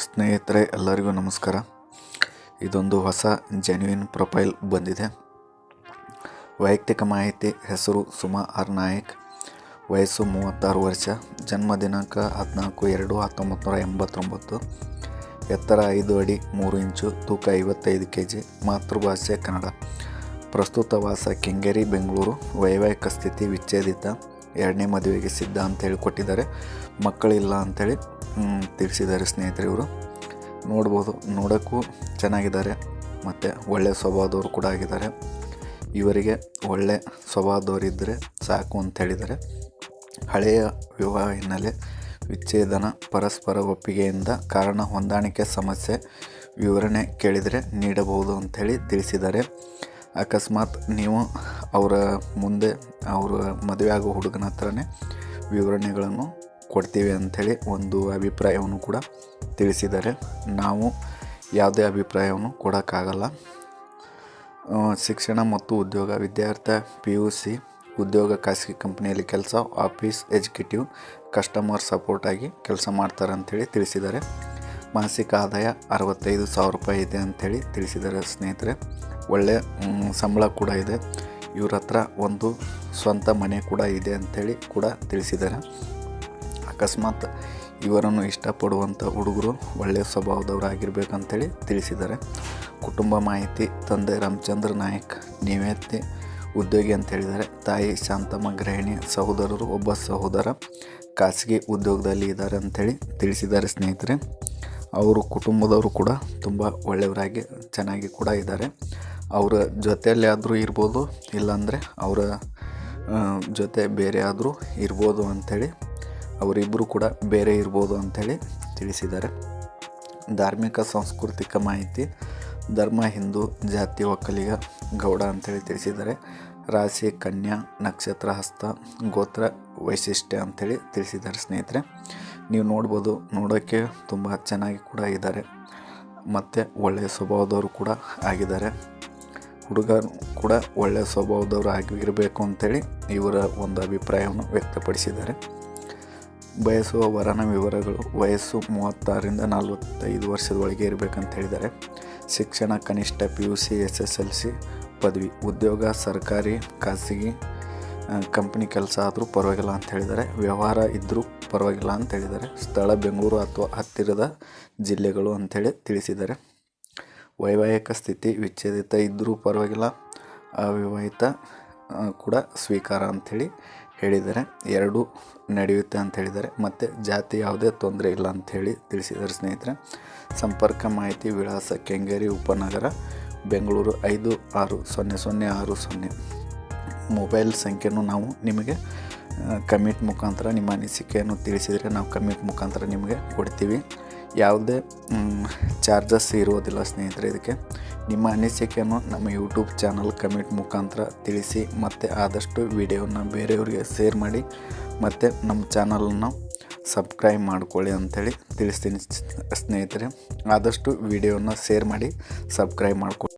ಸ್ನೇಹಿತರೆ ಎಲ್ಲರಿಗೂ ನಮಸ್ಕಾರ. ಇದೊಂದು ಹೊಸ ಜೆನ್ಯೂನ್ ಪ್ರೊಫೈಲ್ ಬಂದಿದೆ. ವೈಯಕ್ತಿಕ ಮಾಹಿತಿ: ಹೆಸರು ಸುಮಾ ಆರ್ ನಾಯಕ್, ವಯಸ್ಸು 36 ವರ್ಷ, ಜನ್ಮ ದಿನಾಂಕ 14/2/1989, ಎತ್ತರ 5 ಅಡಿ 3 ಇಂಚು, ತೂಕ 55 kg, ಮಾತೃಭಾಷೆ ಕನ್ನಡ, ಪ್ರಸ್ತುತ ವಾಸ ಕೆಂಗೇರಿ, ಬೆಂಗಳೂರು, ವೈವಾಹಿಕ ಸ್ಥಿತಿ ವಿಚ್ಛೇದಿತ, 2ನೇ ಮದುವೆಗೆ ಸಿದ್ಧ ಅಂತೇಳಿ ಕೊಟ್ಟಿದ್ದಾರೆ. ಮಕ್ಕಳಿಲ್ಲ ಅಂಥೇಳಿ ತಿಳಿಸಿದ್ದಾರೆ. ಸ್ನೇಹಿತರೆ ಇವರು ನೋಡ್ಬೋದು, ನೋಡೋಕ್ಕೂ ಚೆನ್ನಾಗಿದ್ದಾರೆ ಮತ್ತು ಒಳ್ಳೆಯ ಸ್ವಭಾವದವರು ಕೂಡ ಆಗಿದ್ದಾರೆ. ಇವರಿಗೆ ಒಳ್ಳೆಯ ಸ್ವಭಾವದವರಿದ್ದರೆ ಸಾಕು ಅಂತ ಹೇಳಿದ್ದಾರೆ. ಹಳೆಯ ವಿವಾಹ ಹಿನ್ನೆಲೆ, ವಿಚ್ಛೇದನ, ಪರಸ್ಪರ ಒಪ್ಪಿಗೆಯಿಂದ ಕಾರಣ, ಹೊಂದಾಣಿಕೆ ಸಮಸ್ಯೆ, ವಿವರಣೆ ಕೇಳಿದರೆ ನೀಡಬಹುದು ಅಂಥೇಳಿ ತಿಳಿಸಿದ್ದಾರೆ. ಅಕಸ್ಮಾತ್ ನೀವು ಅವರ ಮುಂದೆ ಅವರ ಮದುವೆ ಆಗೋ ಹುಡುಗನ ಹತ್ರನೇ ವಿವರಣೆಗಳನ್ನು ಕೊಡ್ತೀವಿ ಅಂಥೇಳಿ ಒಂದು ಅಭಿಪ್ರಾಯವನ್ನು ಕೂಡ ತಿಳಿಸಿದ್ದಾರೆ. ನಾವು ಯಾವುದೇ ಅಭಿಪ್ರಾಯವನ್ನು ಕೊಡೋಕ್ಕಾಗಲ್ಲ. ಶಿಕ್ಷಣ ಮತ್ತು ಉದ್ಯೋಗ: ವಿದ್ಯಾರ್ಥಿ, PUC, ಉದ್ಯೋಗ ಖಾಸಗಿ ಕಂಪನಿಯಲ್ಲಿ ಕೆಲಸ, ಆಫೀಸ್ ಎಕ್ಸಿಕ್ಯೂಟಿವ್, ಕಸ್ಟಮರ್ ಸಪೋರ್ಟ್ ಆಗಿ ಕೆಲಸ ಮಾಡ್ತಾರೆ ಅಂಥೇಳಿ ತಿಳಿಸಿದ್ದಾರೆ. ಮಾಸಿಕ ಆದಾಯ 65,000 ರೂಪಾಯಿ ಇದೆ ಅಂಥೇಳಿ ತಿಳಿಸಿದ್ದಾರೆ. ಸ್ನೇಹಿತರೆ ಒಳ್ಳೆಯ ಸಂಬಳ ಕೂಡ ಇದೆ. ಇವ್ರ ಹತ್ರ ಒಂದು ಸ್ವಂತ ಮನೆ ಕೂಡ ಇದೆ ಅಂಥೇಳಿ ಕೂಡ ತಿಳಿಸಿದ್ದಾರೆ. ಅಕಸ್ಮಾತ್ ಇವರನ್ನು ಇಷ್ಟಪಡುವಂಥ ಹುಡುಗರು ಒಳ್ಳೆಯ ಸ್ವಭಾವದವರಾಗಿರ್ಬೇಕಂತೇಳಿ ತಿಳಿಸಿದ್ದಾರೆ. ಕುಟುಂಬ ಮಾಹಿತಿ: ತಂದೆ ರಾಮಚಂದ್ರ ನಾಯಕ್, ನಿವೃತ್ತಿ ಉದ್ಯೋಗಿ ಅಂತ ಹೇಳಿದ್ದಾರೆ. ತಾಯಿ ಶಾಂತಮ್ಮ ಗೃಹಿಣಿ, ಸಹೋದರರು, ಒಬ್ಬ ಸಹೋದರ ಖಾಸಗಿ ಉದ್ಯೋಗದಲ್ಲಿ ಇದ್ದಾರೆ ಅಂಥೇಳಿ ತಿಳಿಸಿದ್ದಾರೆ. ಸ್ನೇಹಿತರೆ ಅವರು ಕುಟುಂಬದವರು ಕೂಡ ತುಂಬ ಒಳ್ಳೆಯವರಾಗಿ ಚೆನ್ನಾಗಿ ಕೂಡ ಇದ್ದಾರೆ. ಅವರ ಜೊತೆಯಲ್ಲಿ ಆದರೂ ಇರ್ಬೋದು, ಇಲ್ಲಾಂದರೆ ಅವರ ಜೊತೆ ಬೇರೆ ಆದರೂ ಇರ್ಬೋದು ಅಂಥೇಳಿ, ಅವರಿಬ್ಬರು ಕೂಡ ಬೇರೆ ಇರ್ಬೋದು ಅಂಥೇಳಿ ತಿಳಿಸಿದ್ದಾರೆ. ಧಾರ್ಮಿಕ ಸಾಂಸ್ಕೃತಿಕ ಮಾಹಿತಿ: ಧರ್ಮ ಹಿಂದೂ, ಜಾತಿ ಒಕ್ಕಲಿಗ, ಗೌಡ ಅಂಥೇಳಿ ತಿಳಿಸಿದ್ದಾರೆ. ರಾಶಿ ಕನ್ಯಾ, ನಕ್ಷತ್ರ ಹಸ್ತ, ಗೋತ್ರ ವೈಶಿಷ್ಟ್ಯ ಅಂಥೇಳಿ ತಿಳಿಸಿದ್ದಾರೆ. ಸ್ನೇಹಿತರೆ ನೀವು ನೋಡ್ಬೋದು, ನೋಡೋಕ್ಕೆ ತುಂಬ ಚೆನ್ನಾಗಿ ಕೂಡ ಇದ್ದಾರೆ ಮತ್ತು ಒಳ್ಳೆಯ ಸ್ವಭಾವದವರು ಕೂಡ ಆಗಿದ್ದಾರೆ. ಹುಡುಗ ಕೂಡ ಒಳ್ಳೆಯ ಸ್ವಭಾವದವರು ಆಗಿರಬೇಕು ಅಂಥೇಳಿ ಇವರ ಒಂದು ಅಭಿಪ್ರಾಯವನ್ನು ವ್ಯಕ್ತಪಡಿಸಿದ್ದಾರೆ. ಬಯಸುವ ವರನ ವಿವರಗಳು: ವಯಸ್ಸು 36ರಿಂದ 45 ವರ್ಷದೊಳಗೆ ಇರಬೇಕಂತ ಹೇಳಿದ್ದಾರೆ. ಶಿಕ್ಷಣ ಕನಿಷ್ಠ PUC, SSLC ಪದವಿ, ಉದ್ಯೋಗ ಸರ್ಕಾರಿ ಖಾಸಗಿ ಕಂಪ್ನಿ ಕೆಲಸ ಆದರೂ ಪರವಾಗಿಲ್ಲ ಅಂತ ಹೇಳಿದ್ದಾರೆ. ವ್ಯವಹಾರ ಇದ್ದರೂ ಪರವಾಗಿಲ್ಲ ಅಂತ ಹೇಳಿದ್ದಾರೆ. ಸ್ಥಳ ಬೆಂಗಳೂರು ಅಥವಾ ಹತ್ತಿರದ ಜಿಲ್ಲೆಗಳು ಅಂಥೇಳಿ ತಿಳಿಸಿದ್ದಾರೆ. ವೈವಾಹಿಕ ಸ್ಥಿತಿ ವಿಚ್ಛೇದಿತ ಇದ್ದರೂ ಪರವಾಗಿಲ್ಲ, ಅವಿವಾಹಿತ ಕೂಡ ಸ್ವೀಕಾರ ಅಂಥೇಳಿ ಹೇಳಿದ್ದಾರೆ. 2 ನಡೆಯುತ್ತೆ ಅಂತ ಹೇಳಿದ್ದಾರೆ. ಮತ್ತು ಜಾತಿ ಯಾವುದೇ ತೊಂದರೆ ಇಲ್ಲ ಅಂಥೇಳಿ ತಿಳಿಸಿದ್ದಾರೆ. ಸ್ನೇಹಿತರೆ ಸಂಪರ್ಕ ಮಾಹಿತಿ: ವಿಳಾಸ ಕೆಂಗೇರಿ ಉಪನಗರ, ಬೆಂಗಳೂರು 560060. ಮೊಬೈಲ್ ಸಂಖ್ಯೆಯನ್ನು ನಾವು ನಿಮಗೆ ಕಮೆಂಟ್ ಮುಖಾಂತರ ನಿಮ್ಮ ಅನಿಸಿಕೆಯನ್ನು ತಿಳಿಸಿದರೆ ನಾವು ಕಮೆಂಟ್ ಮುಖಾಂತರ ನಿಮಗೆ ಕೊಡ್ತೀವಿ. ಯಾವುದೇ ಚಾರ್ಜಸ್ ಇರೋದಿಲ್ಲ ಸ್ನೇಹಿತರೆ ಇದಕ್ಕೆ. ನಿಮ್ಮ ಅನಿಸಿಕೆಯನ್ನು ನಮ್ಮ ಯೂಟ್ಯೂಬ್ ಚಾನಲ್ ಕಮೆಂಟ್ ಮುಖಾಂತರ ತಿಳಿಸಿ ಮತ್ತು ಆದಷ್ಟು ವಿಡಿಯೋನ ಬೇರೆಯವರಿಗೆ ಶೇರ್ ಮಾಡಿ ಮತ್ತು ನಮ್ಮ ಚಾನಲನ್ನು ಸಬ್ಸ್ಕ್ರೈಬ್ ಮಾಡ್ಕೊಳ್ಳಿ ಅಂಥೇಳಿ ತಿಳಿಸ್ತೀನಿ. ಸ್ನೇಹಿತರೆ ಆದಷ್ಟು ವಿಡಿಯೋನ ಶೇರ್ ಮಾಡಿ ಸಬ್ಸ್ಕ್ರೈಬ್ ಮಾಡ್ಕೊಳ್ಳಿ.